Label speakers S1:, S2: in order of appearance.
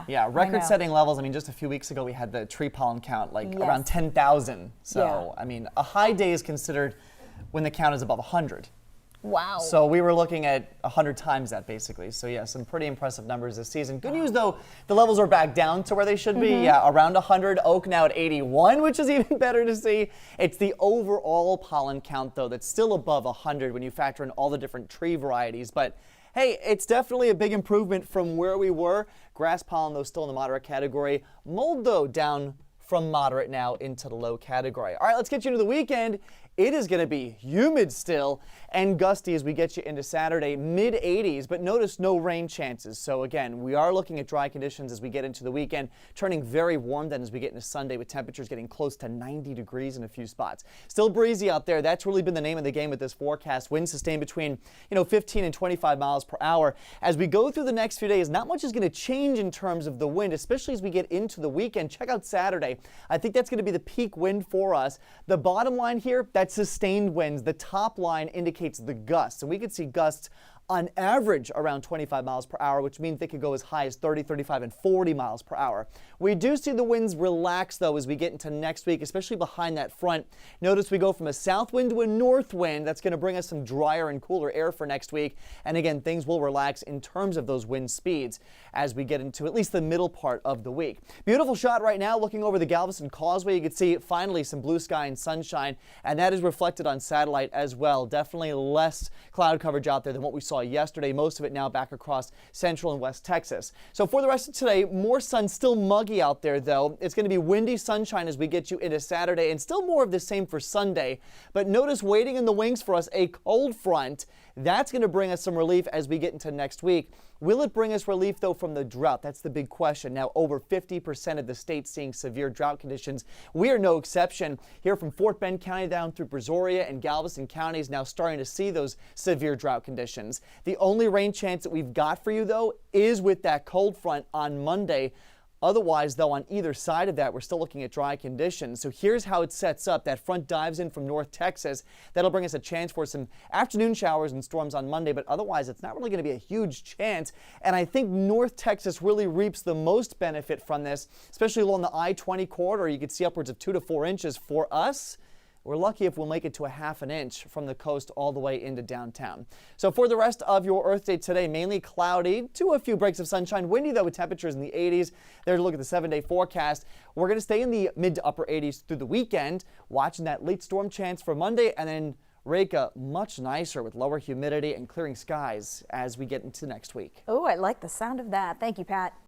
S1: Yeah, record-setting levels. I mean, just a few weeks ago, we had the tree pollen count around 10,000. So, I mean, a high day is considered when the count is above 100.
S2: Wow.
S1: So we were looking at 100 times that, basically. So, yeah, some pretty impressive numbers this season. Good news, though, the levels are back down to where they should be. Yeah, around 100. Oak now at 81, which is even better to see. It's the overall pollen count, though, that's still above 100 when you factor in all the different tree varieties. But hey, it's definitely a big improvement from where we were. Grass pollen, though, still in the moderate category. Mold, though, down from moderate now into the low category. All right, let's get you into the weekend. It is going to be humid still and gusty as we get you into Saturday, mid-80s, but notice no rain chances. So again, we are looking at dry conditions as we get into the weekend, turning very warm then as we get into Sunday with temperatures getting close to 90 degrees in a few spots. Still breezy out there. That's really been the name of the game with this forecast. Winds sustained between 15 and 25 miles per hour. As we go through the next few days, not much is going to change in terms of the wind, especially as we get into the weekend. Check out Saturday. I think that's going to be the peak wind for us. The bottom line here, that's sustained winds. The top line indicates the gusts, and we could see gusts on average around 25 miles per hour, which means they could go as high as 30, 35, and 40 miles per hour. We do see the winds relax, though, as we get into next week, especially behind that front. Notice we go from a south wind to a north wind. That's going to bring us some drier and cooler air for next week. And again, things will relax in terms of those wind speeds as we get into at least the middle part of the week. Beautiful shot right now looking over the Galveston Causeway. You can see finally some blue sky and sunshine, and that is reflected on satellite as well. Definitely less cloud coverage out there than what we saw yesterday. Most of it now back across central and west Texas. So for the rest of today, more sun, still muggy out there though. It's going to be windy sunshine as we get you into Saturday, and still more of the same for Sunday. But notice waiting in the wings for us a cold front. That's going to bring us some relief as we get into next week. Will it bring us relief, though, from the drought? That's the big question. Now, over 50% of the state seeing severe drought conditions. We are no exception. Here from Fort Bend County down through Brazoria and Galveston counties now starting to see those severe drought conditions. The only rain chance that we've got for you, though, is with that cold front on Monday. Otherwise, though, on either side of that, we're still looking at dry conditions. So here's how it sets up. That front dives in from North Texas. That'll bring us a chance for some afternoon showers and storms on Monday, but otherwise, it's not really going to be a huge chance. And I think North Texas really reaps the most benefit from this, especially along the I-20 corridor. You could see upwards of 2 to 4 inches. For us, we're lucky if we'll make it to a half an inch from the coast all the way into downtown. So for the rest of your Earth Day today, mainly cloudy to a few breaks of sunshine. Windy, though, with temperatures in the 80s. There's a look at the 7-day forecast. We're going to stay in the mid to upper 80s through the weekend, watching that late storm chance for Monday, and then Reka, much nicer with lower humidity and clearing skies as we get into next week.
S2: Oh, I like the sound of that. Thank you, Pat.